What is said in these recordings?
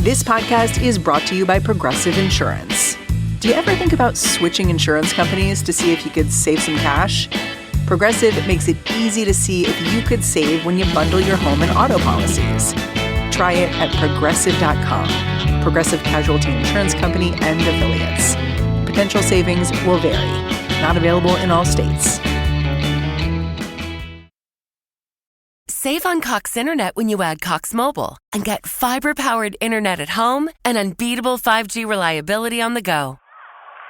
This podcast is brought to you by Progressive Insurance. Do you ever think about switching insurance companies to see if you could save some cash? Progressive makes it easy to see if you could save when you bundle your home and auto policies. Try it at Progressive.com. Progressive Casualty Insurance Company and Affiliates. Potential savings will vary. Not available in all states. Save on Cox Internet when you add Cox Mobile and get fiber-powered internet at home and unbeatable 5G reliability on the go.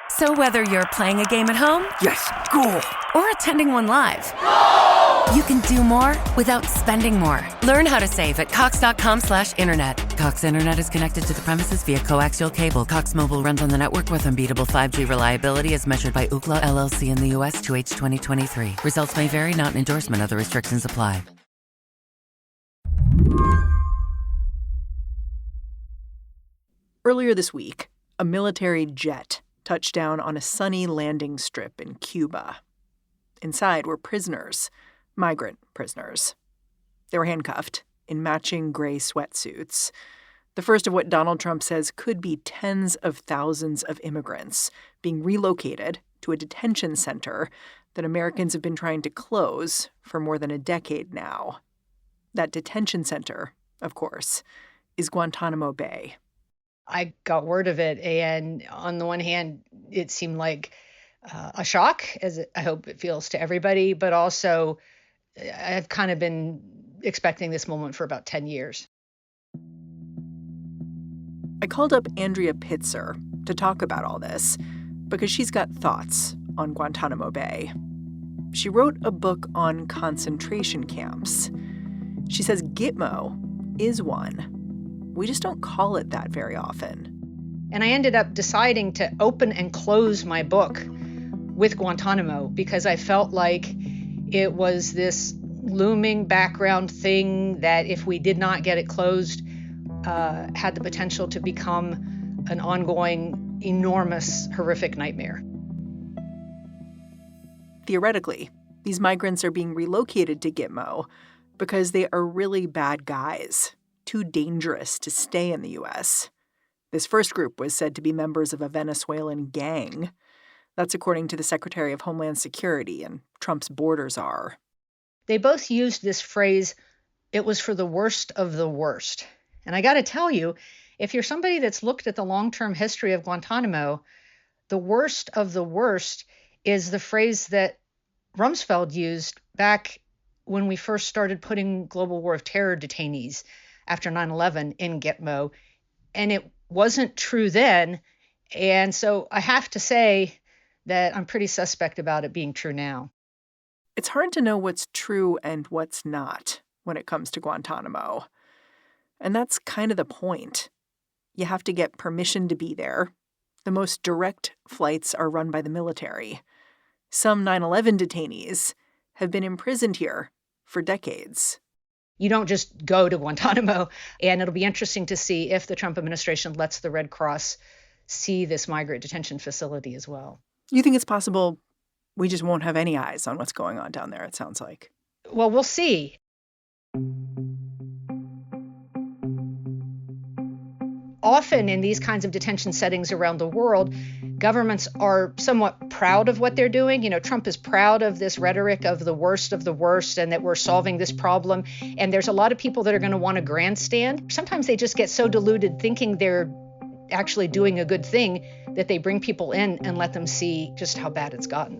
So whether you're playing a game at home, yes, goal, or attending one live, goal, you can do more without spending more. Learn how to save at cox.com/internet. Cox Internet is connected to the premises via coaxial cable. Cox Mobile runs on the network with unbeatable 5G reliability as measured by Ookla LLC in the U.S. 2H 2023. Results may vary, not an endorsement. Other restrictions apply. Earlier this week, a military jet touched down on a sunny landing strip in Cuba. Inside were prisoners, migrant prisoners. They were handcuffed in matching gray sweatsuits, the first of what Donald Trump says could be tens of thousands of immigrants being relocated to a detention center that Americans have been trying to close for more than a decade now. That detention center, of course, is Guantanamo Bay. I got word of it, and on the one hand, it seemed like a shock, as I hope it feels to everybody, but also I've kind of been expecting this moment for about 10 years. I called up Andrea Pitzer to talk about all this because she's got thoughts on Guantanamo Bay. She wrote a book on concentration camps. She says Gitmo is one. We just don't call it that very often. And I ended up deciding to open and close my book with Guantanamo because I felt like it was this looming background thing that if we did not get it closed, had the potential to become an ongoing, enormous, horrific nightmare. Theoretically, these migrants are being relocated to Gitmo because they are really bad guys, too dangerous to stay in the U.S. This first group was said to be members of a Venezuelan gang. That's according to the Secretary of Homeland Security and Trump's border czar. They both used this phrase, "it was for the worst of the worst." And I got to tell you, if you're somebody that's looked at the long-term history of Guantanamo, the worst of the worst is the phrase that Rumsfeld used back when we first started putting global war of terror detainees after 9/11 in Gitmo. And it wasn't true then. And so I have to say that I'm pretty suspect about it being true now. It's hard to know what's true and what's not when it comes to Guantanamo. And that's kind of the point. You have to get permission to be there. The most direct flights are run by the military. Some 9/11 detainees have been imprisoned here for decades. You don't just go to Guantanamo, and it'll be interesting to see if the Trump administration lets the Red Cross see this migrant detention facility as well. You think it's possible we just won't have any eyes on what's going on down there, it sounds like? Well, we'll see. Often in these kinds of detention settings around the world, governments are somewhat proud of what they're doing. You know, Trump is proud of this rhetoric of the worst and that we're solving this problem. And there's a lot of people that are going to want to grandstand. Sometimes they just get so deluded thinking they're actually doing a good thing that they bring people in and let them see just how bad it's gotten.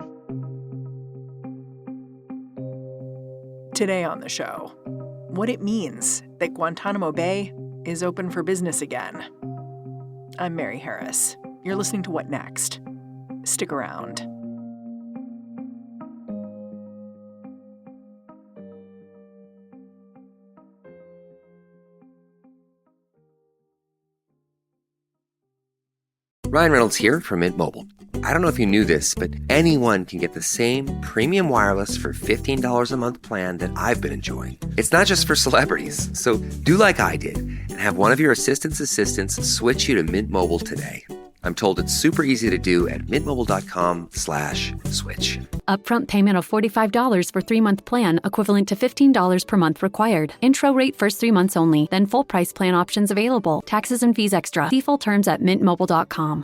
Today on the show, what it means that Guantanamo Bay is open for business again. I'm Mary Harris. You're listening to What Next? Stick around. Ryan Reynolds here from Mint Mobile. I don't know if you knew this, but anyone can get the same premium wireless for $15 a month plan that I've been enjoying. It's not just for celebrities. So do like I did and have one of your assistant's assistants switch you to Mint Mobile today. I'm told it's super easy to do at mintmobile.com/switch. Upfront payment of $45 for 3-month plan, equivalent to $15 per month required. Intro rate first 3 months only, then full price plan options available. Taxes and fees extra. See full terms at mintmobile.com.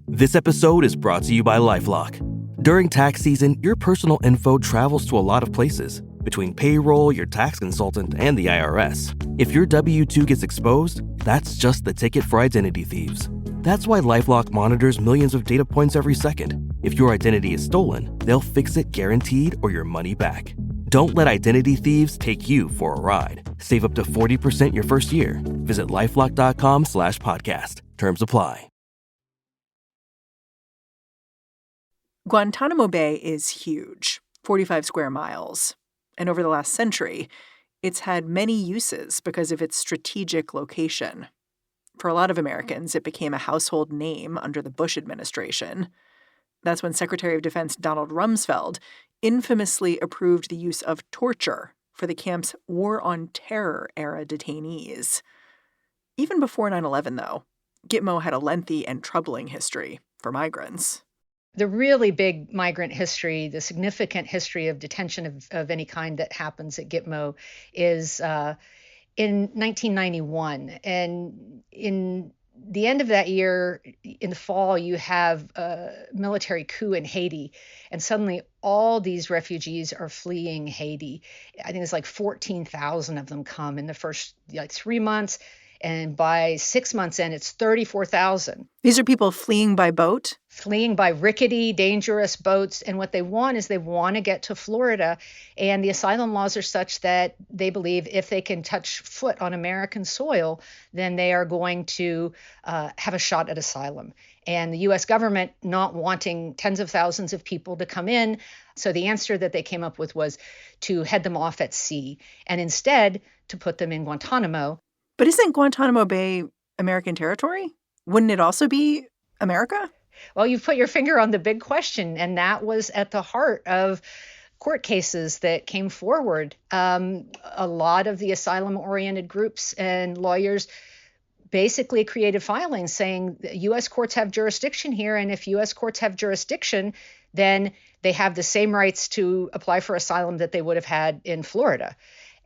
This episode is brought to you by LifeLock. During tax season, your personal info travels to a lot of places. Between payroll, your tax consultant, and the IRS. If your W-2 gets exposed, that's just the ticket for identity thieves. That's why LifeLock monitors millions of data points every second. If your identity is stolen, they'll fix it guaranteed or your money back. Don't let identity thieves take you for a ride. Save up to 40% your first year. Visit LifeLock.com/podcast. Terms apply. Guantanamo Bay is huge, 45 square miles. And over the last century, it's had many uses because of its strategic location. For a lot of Americans, it became a household name under the Bush administration. That's when Secretary of Defense Donald Rumsfeld infamously approved the use of torture for the camp's War on Terror-era detainees. Even before 9/11, though, Gitmo had a lengthy and troubling history for migrants. The really big migrant history, the significant history of detention of any kind that happens at Gitmo is in 1991. And in the end of that year, in the fall, you have a military coup in Haiti. And suddenly all these refugees are fleeing Haiti. I think it's like 14,000 of them come in the first 3 months. And by 6 months in, it's 34,000. These are people fleeing by boat? Fleeing by rickety, dangerous boats. And what they want is they want to get to Florida. And the asylum laws are such that they believe if they can touch foot on American soil, then they are going to have a shot at asylum. And the U.S. government not wanting tens of thousands of people to come in. So the answer that they came up with was to head them off at sea and instead to put them in Guantanamo. But isn't Guantanamo Bay American territory? Wouldn't it also be America? Well, you've put your finger on the big question, and that was at the heart of court cases that came forward. A lot of the asylum-oriented groups and lawyers basically created filings saying U.S. courts have jurisdiction here, and if U.S. courts have jurisdiction, then they have the same rights to apply for asylum that they would have had in Florida.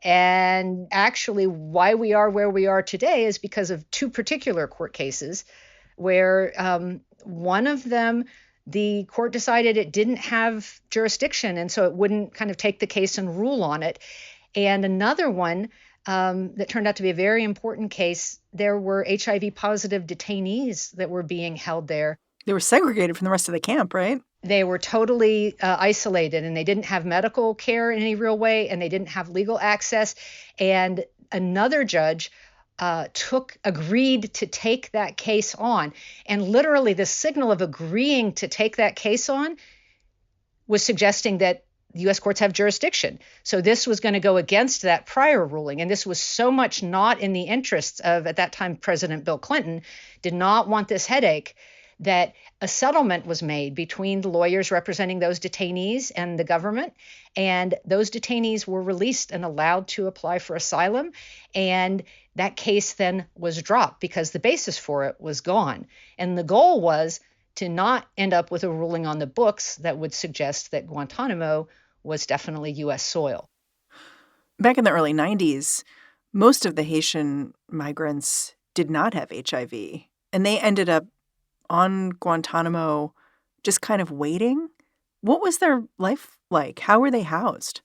And actually, why we are where we are today is because of two particular court cases where one of them, the court decided it didn't have jurisdiction, and so it wouldn't kind of take the case and rule on it. And another one that turned out to be a very important case, there were HIV positive detainees that were being held there. They were segregated from the rest of the camp, right? They were totally isolated, and they didn't have medical care in any real way, and they didn't have legal access. And another judge agreed to take that case on. And literally the signal of agreeing to take that case on was suggesting that the U.S. courts have jurisdiction. So this was going to go against that prior ruling. And this was so much not in the interests of, at that time, President Bill Clinton, did not want this headache, that a settlement was made between the lawyers representing those detainees and the government. And those detainees were released and allowed to apply for asylum. And that case then was dropped because the basis for it was gone. And the goal was to not end up with a ruling on the books that would suggest that Guantanamo was definitely U.S. soil. Back in the early 90s, most of the Haitian migrants did not have HIV. And they ended up on Guantanamo just kind of waiting. What was their life like? How were they housed?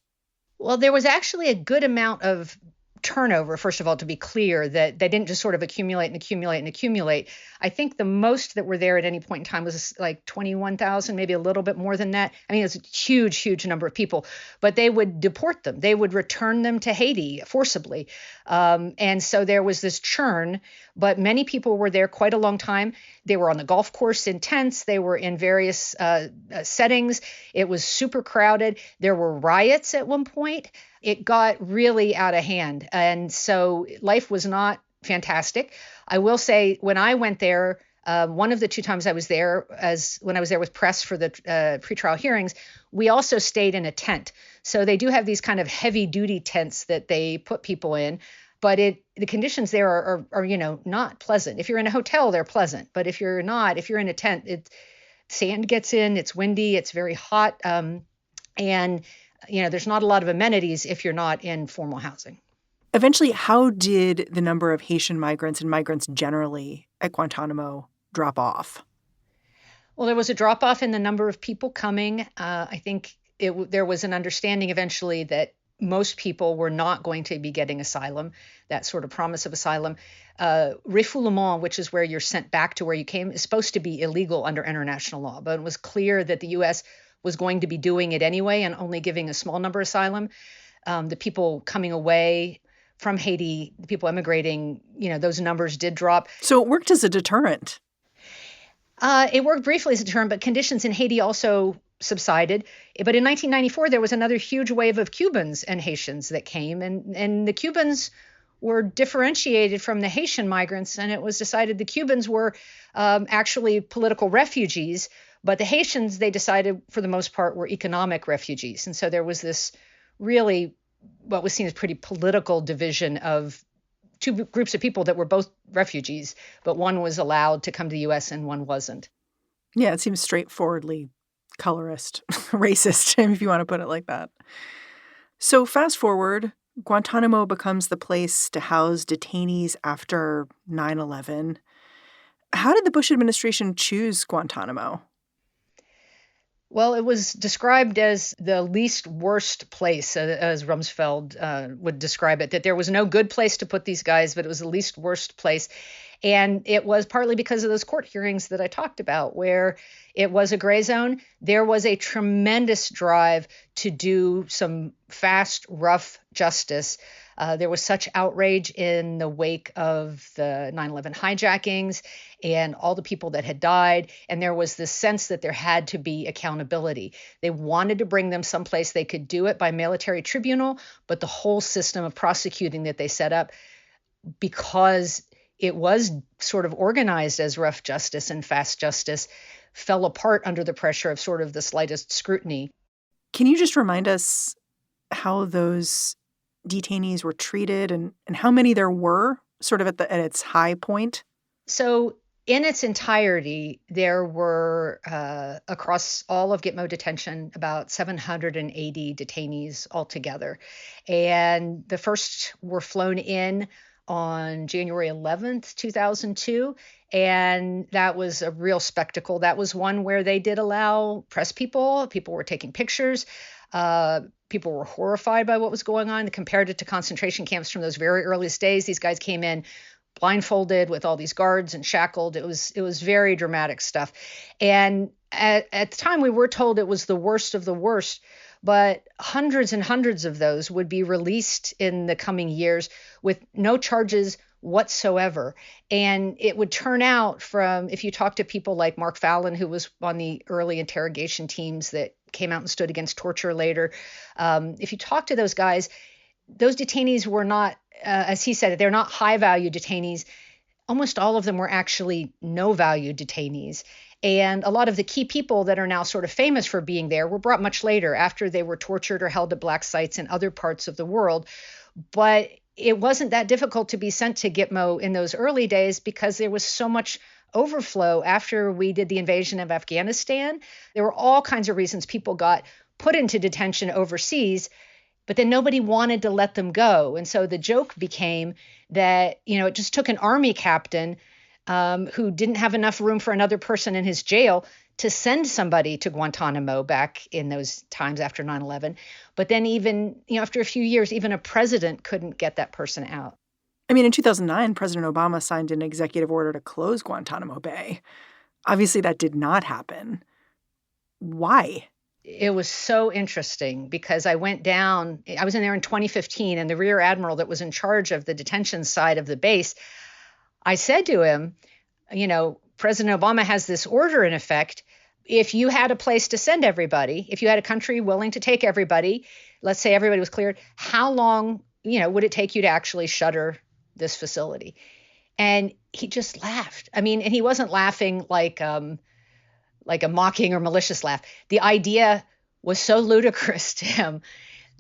Well, there was actually a good amount of turnover, first of all, to be clear, that they didn't just sort of accumulate and accumulate and accumulate. I think the most that were there at any point in time was like 21,000, maybe a little bit more than that. I mean, it's a huge, huge number of people, but they would deport them. They would return them to Haiti forcibly. And so there was this churn, but many people were there quite a long time. They were on the golf course in tents. They were in various settings. It was super crowded. There were riots at one point. It got really out of hand. And so life was not fantastic. I will say when I went there, one of the two times I was there, when I was there with press for the pretrial hearings, we also stayed in a tent. So they do have these kind of heavy duty tents that they put people in. But the conditions there are not pleasant. If you're in a hotel, they're pleasant. But if you're not, if you're in a tent, sand gets in, it's windy, it's very hot. And there's not a lot of amenities if you're not in formal housing. Eventually, how did the number of Haitian migrants and migrants generally at Guantanamo drop off? Well, there was a drop off in the number of people coming. I think there was an understanding eventually that most people were not going to be getting asylum, that sort of promise of asylum. Refoulement, which is where you're sent back to where you came, is supposed to be illegal under international law. But it was clear that the U.S. was going to be doing it anyway and only giving a small number asylum. The people coming away from Haiti, the people emigrating, those numbers did drop. So it worked as a deterrent. It worked briefly as a deterrent, but conditions in Haiti also subsided. But in 1994, there was another huge wave of Cubans and Haitians that came, and the Cubans were differentiated from the Haitian migrants, and it was decided the Cubans were actually political refugees, but the Haitians, they decided for the most part, were economic refugees. And so there was this really what was seen as pretty political division of two groups of people that were both refugees, but one was allowed to come to the U.S. and one wasn't. Yeah, it seems straightforwardly colorist, racist, if you want to put it like that. So fast forward, Guantanamo becomes the place to house detainees after 9/11. How did the Bush administration choose Guantanamo? Well, it was described as the least worst place, as Rumsfeld would describe it, that there was no good place to put these guys, but it was the least worst place. And it was partly because of those court hearings that I talked about, where it was a gray zone. There was a tremendous drive to do some fast, rough justice. There was such outrage in the wake of the 9/11 hijackings and all the people that had died. And there was this sense that there had to be accountability. They wanted to bring them someplace they could do it by military tribunal, but the whole system of prosecuting that they set up, because it was sort of organized as rough justice and fast justice, fell apart under the pressure of sort of the slightest scrutiny. Can you just remind us how those detainees were treated and how many there were sort of at its high point? So in its entirety, there were across all of Gitmo detention about 780 detainees altogether. And the first were flown in on January 11th, 2002. And that was a real spectacle. That was one where they did allow press people. People were taking pictures. People were horrified by what was going on. They compared it to concentration camps from those very earliest days. These guys came in blindfolded with all these guards and shackled. It was very dramatic stuff. And at the time, we were told it was the worst of the worst. But hundreds and hundreds of those would be released in the coming years with no charges whatsoever. And it would turn out from, if you talk to people like Mark Fallon, who was on the early interrogation teams that came out and stood against torture later, if you talk to those guys, those detainees were not, as he said, they're not high-value detainees. Almost all of them were actually no-value detainees. And a lot of the key people that are now sort of famous for being there were brought much later, after they were tortured or held at black sites in other parts of the world. But it wasn't that difficult to be sent to Gitmo in those early days because there was so much overflow after we did the invasion of Afghanistan. There were all kinds of reasons people got put into detention overseas, but then nobody wanted to let them go. And so the joke became that, it just took an army captain who didn't have enough room for another person in his jail to send somebody to Guantanamo back in those times after 9/11. But then even, after a few years, even a president couldn't get that person out. I mean, in 2009, President Obama signed an executive order to close Guantanamo Bay. Obviously, that did not happen. Why? It was so interesting because I went down, I was in there in 2015, and the rear admiral that was in charge of the detention side of the base, I said to him, President Obama has this order in effect. If you had a place to send everybody, if you had a country willing to take everybody, let's say everybody was cleared, how long, would it take you to actually shutter this facility? And he just laughed. I mean, and he wasn't laughing like a mocking or malicious laugh. The idea was so ludicrous to him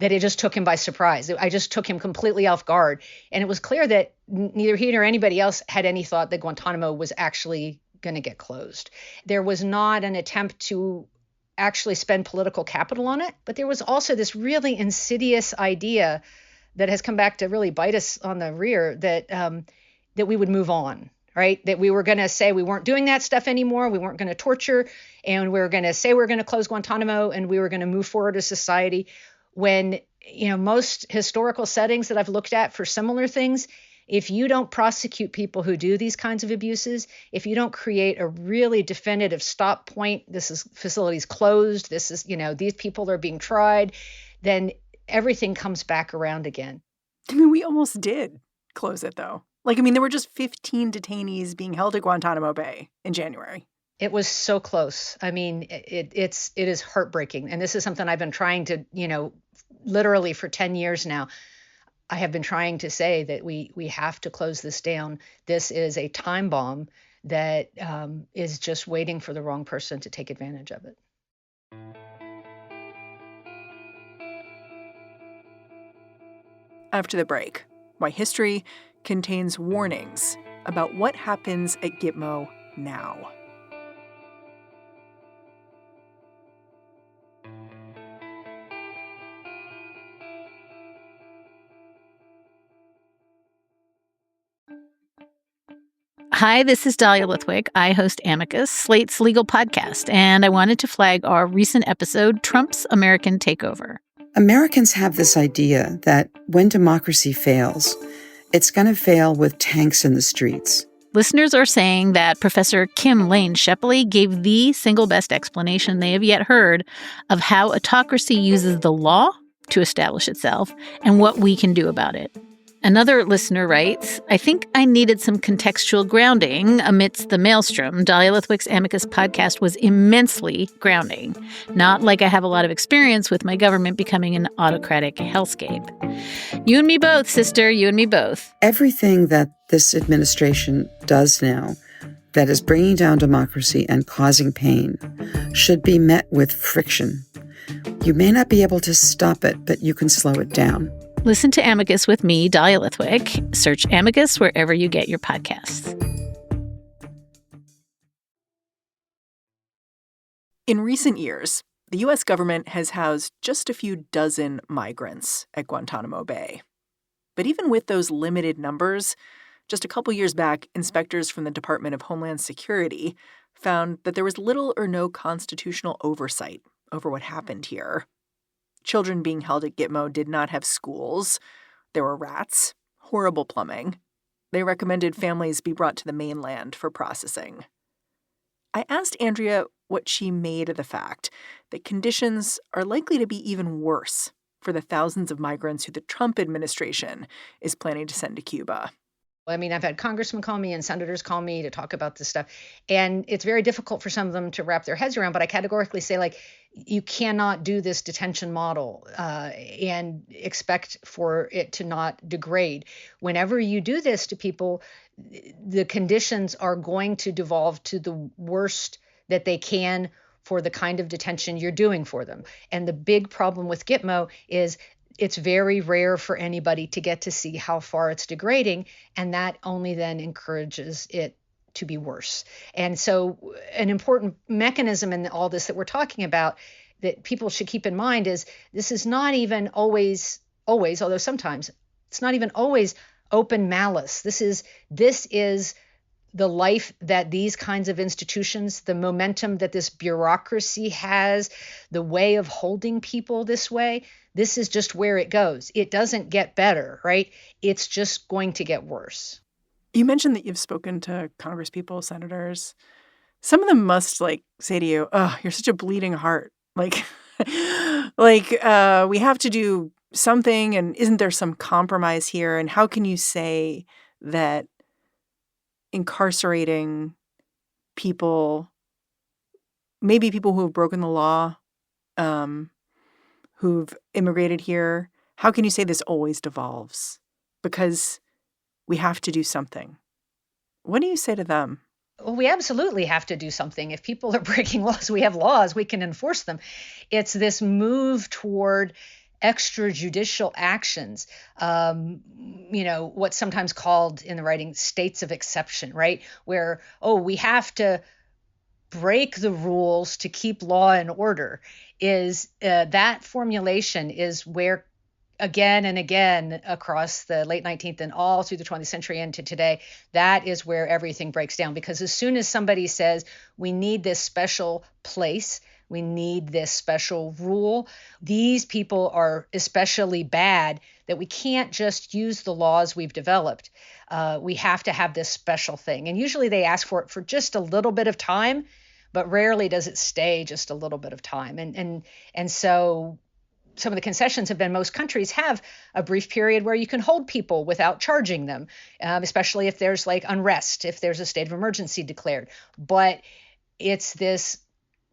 that it just took him by surprise. I just took him completely off guard. And it was clear that neither he nor anybody else had any thought that Guantanamo was actually going to get closed. There was not an attempt to actually spend political capital on it, but there was also this really insidious idea that has come back to really bite us on the rear that that we would move on, right? That we were going to say we weren't doing that stuff anymore. We weren't going to torture, and we were going to say we're going to close Guantanamo, and we were going to move forward as society. When, most historical settings that I've looked at for similar things, if you don't prosecute people who do these kinds of abuses, if you don't create a really definitive stop point, this is facilities closed, this is, these people are being tried, then everything comes back around again. I mean, we almost did close it, though. There were just 15 detainees being held at Guantanamo Bay in January. It was so close. I mean, it is heartbreaking. And this is something I've been trying to, literally for 10 years now. I have been trying to say that we have to close this down. This is a time bomb that is just waiting for the wrong person to take advantage of it. After the break, why history contains warnings about what happens at Gitmo now. Hi, this is Dahlia Lithwick. I host Amicus, Slate's legal podcast, and I wanted to flag our recent episode, Trump's American Takeover. Americans have this idea that when democracy fails, it's going to fail with tanks in the streets. Listeners are saying that Professor Kim Lane Shepley gave the single best explanation they have yet heard of how autocracy uses the law to establish itself and what we can do about it. Another listener writes, I think I needed some contextual grounding amidst the maelstrom. Dahlia Lithwick's Amicus podcast was immensely grounding. Not like I have a lot of experience with my government becoming an autocratic hellscape. You and me both, sister, you and me both. Everything that this administration does now that is bringing down democracy and causing pain should be met with friction. You may not be able to stop it, but you can slow it down. Listen to Amicus with me, Dahlia Lithwick. Search Amicus wherever you get your podcasts. In recent years, the U.S. government has housed just a few dozen migrants at Guantanamo Bay. But even with those limited numbers, just a couple years back, inspectors from the Department of Homeland Security found that there was little or no constitutional oversight over what happened here. Children being held at Gitmo did not have schools. There were rats, horrible plumbing. They recommended families be brought to the mainland for processing. I asked Andrea what she made of the fact that conditions are likely to be even worse for the thousands of migrants who the Trump administration is planning to send to Cuba. I mean, I've had congressmen call me and senators call me to talk about this stuff. And it's very difficult for some of them to wrap their heads around. But I categorically say, you cannot do this detention model and expect for it to not degrade. Whenever you do this to people, the conditions are going to devolve to the worst that they can for the kind of detention you're doing for them. And the big problem with Gitmo is it's very rare for anybody to get to see how far it's degrading, and that only then encourages it to be worse. And so an important mechanism in all this that we're talking about that people should keep in mind is this is not even always, although sometimes it's not even always open malice. This is the life that these kinds of institutions, the momentum that this bureaucracy has, the way of holding people this way, this is just where it goes. It doesn't get better, right? It's just going to get worse. You mentioned that you've spoken to congresspeople, senators. Some of them must say to you, "Oh, you're such a bleeding heart. We have to do something, and isn't there some compromise here? And how can you say that incarcerating people, maybe people who have broken the law, who've immigrated here, how can you say this always devolves? Because we have to do something." What do you say to them? Well, we absolutely have to do something. If people are breaking laws, we have laws, we can enforce them. It's this move toward extrajudicial actions, what's sometimes called in the writing states of exception, right? Where, we have to break the rules to keep law and order, is that formulation is where again and again across the late 19th and all through the 20th century into today, that is where everything breaks down. Because as soon as somebody says, we need this special place, we need this special rule, these people are especially bad that we can't just use the laws we've developed. We have to have this special thing. And usually they ask for it for just a little bit of time, but rarely does it stay just a little bit of time. And so some of the concessions have been most countries have a brief period where you can hold people without charging them, especially if there's like unrest, if there's a state of emergency declared. But it's this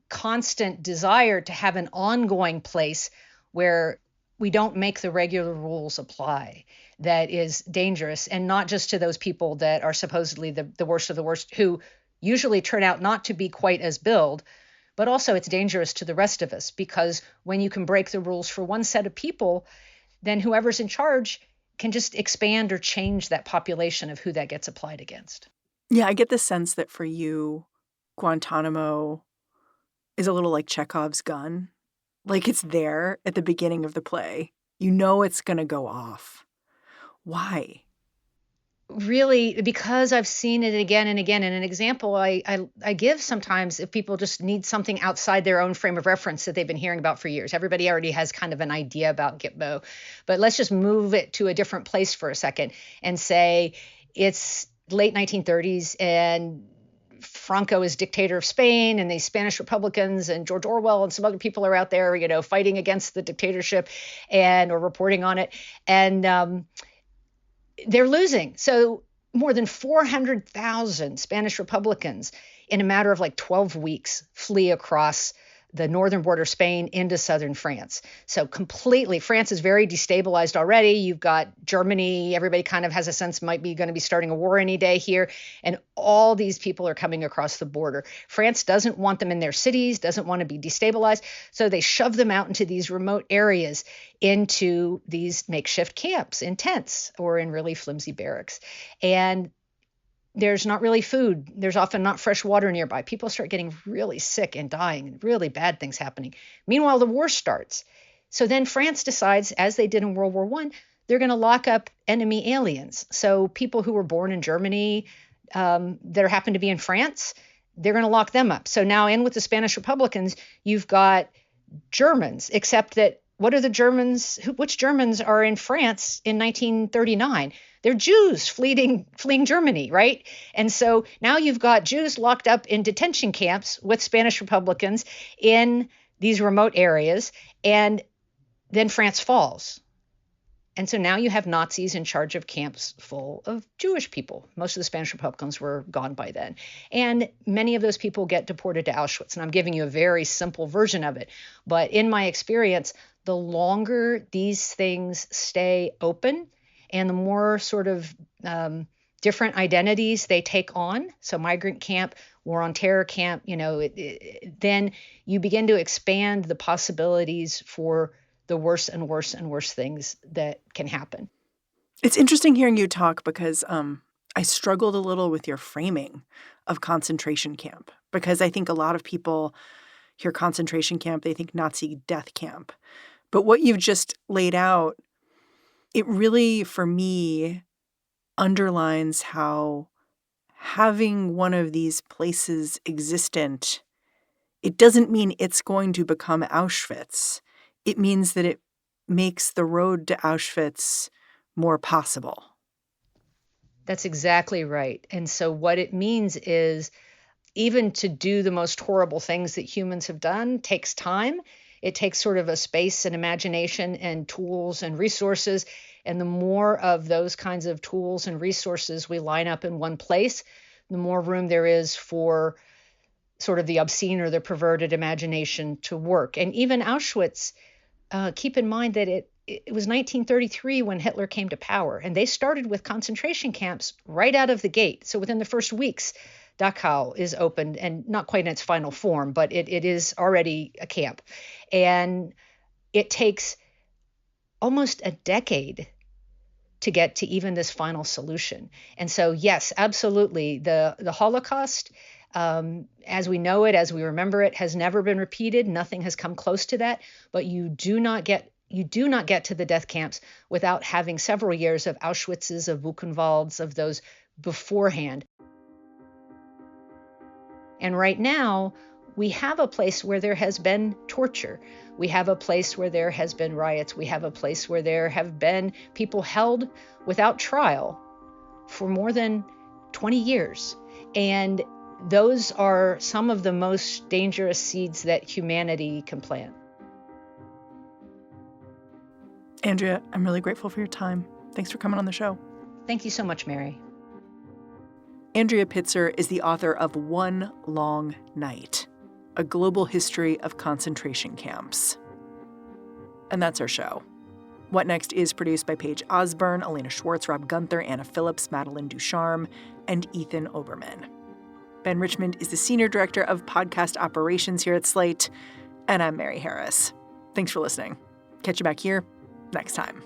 constant desire to have an ongoing place where we don't make the regular rules apply that is dangerous, and not just to those people that are supposedly the worst of the worst, who usually turn out not to be quite as billed. But also it's dangerous to the rest of us, because when you can break the rules for one set of people, then whoever's in charge can just expand or change that population of who that gets applied against. Yeah, I get the sense that for you, Guantanamo is a little like Chekhov's gun. Like it's there at the beginning of the play. You know it's going to go off. Why? Really, because I've seen it again and again. And an example I give sometimes, if people just need something outside their own frame of reference that they've been hearing about for years. Everybody already has kind of an idea about Gitmo, but let's just move it to a different place for a second and say it's late 1930s and Franco is dictator of Spain, and the Spanish Republicans and George Orwell and some other people are out there, fighting against the dictatorship or reporting on it. And they're losing. So more than 400,000 Spanish Republicans in a matter of like 12 weeks flee across the northern border of Spain into southern France. So completely, France is very destabilized already. You've got Germany, everybody kind of has a sense might be going to be starting a war any day here. And all these people are coming across the border. France doesn't want them in their cities, doesn't want to be destabilized. So they shove them out into these remote areas, into these makeshift camps in tents or in really flimsy barracks. And there's not really food. There's often not fresh water nearby. People start getting really sick and dying, and really bad things happening. Meanwhile, the war starts. So then France decides, as they did in World War I, they're going to lock up enemy aliens. So people who were born in Germany that happen to be in France, they're going to lock them up. So now in with the Spanish Republicans, you've got Germans, except that what are the Germans? Which Germans are in France in 1939? They're Jews fleeing Germany, right? And so now you've got Jews locked up in detention camps with Spanish Republicans in these remote areas, and then France falls. And so now you have Nazis in charge of camps full of Jewish people. Most of the Spanish Republicans were gone by then. And many of those people get deported to Auschwitz. And I'm giving you a very simple version of it. But in my experience, the longer these things stay open and the more sort of different identities they take on, so migrant camp, war on terror camp, then you begin to expand the possibilities for the worse and worse and worse things that can happen. It's interesting hearing you talk because I struggled a little with your framing of concentration camp, because I think a lot of people hear concentration camp, they think Nazi death camp. But what you've just laid out, it really, for me, underlines how having one of these places existent, it doesn't mean it's going to become Auschwitz. It means that it makes the road to Auschwitz more possible. That's exactly right. And so what it means is even to do the most horrible things that humans have done takes time. It takes sort of a space and imagination and tools and resources. And the more of those kinds of tools and resources we line up in one place, the more room there is for sort of the obscene or the perverted imagination to work. And even Auschwitz, keep in mind that it was 1933 when Hitler came to power, and they started with concentration camps right out of the gate. So within the first weeks, Dachau is opened, and not quite in its final form, but it is already a camp. And it takes almost a decade to get to even this final solution. And so, yes, absolutely, the Holocaust, as we know it, as we remember it, has never been repeated. Nothing has come close to that. But you do not get to the death camps without having several years of Auschwitzes, of Buchenwalds, of those beforehand. And right now, we have a place where there has been torture. We have a place where there has been riots. We have a place where there have been people held without trial for more than 20 years. And those are some of the most dangerous seeds that humanity can plant. Andrea, I'm really grateful for your time. Thanks for coming on the show. Thank you so much, Mary. Andrea Pitzer is the author of One Long Night, A Global History of Concentration Camps. And that's our show. What Next is produced by Paige Osburn, Elena Schwartz, Rob Gunther, Anna Phillips, Madeline Ducharme, and Ethan Oberman. Ben Richmond is the Senior Director of Podcast Operations here at Slate, and I'm Mary Harris. Thanks for listening. Catch you back here next time.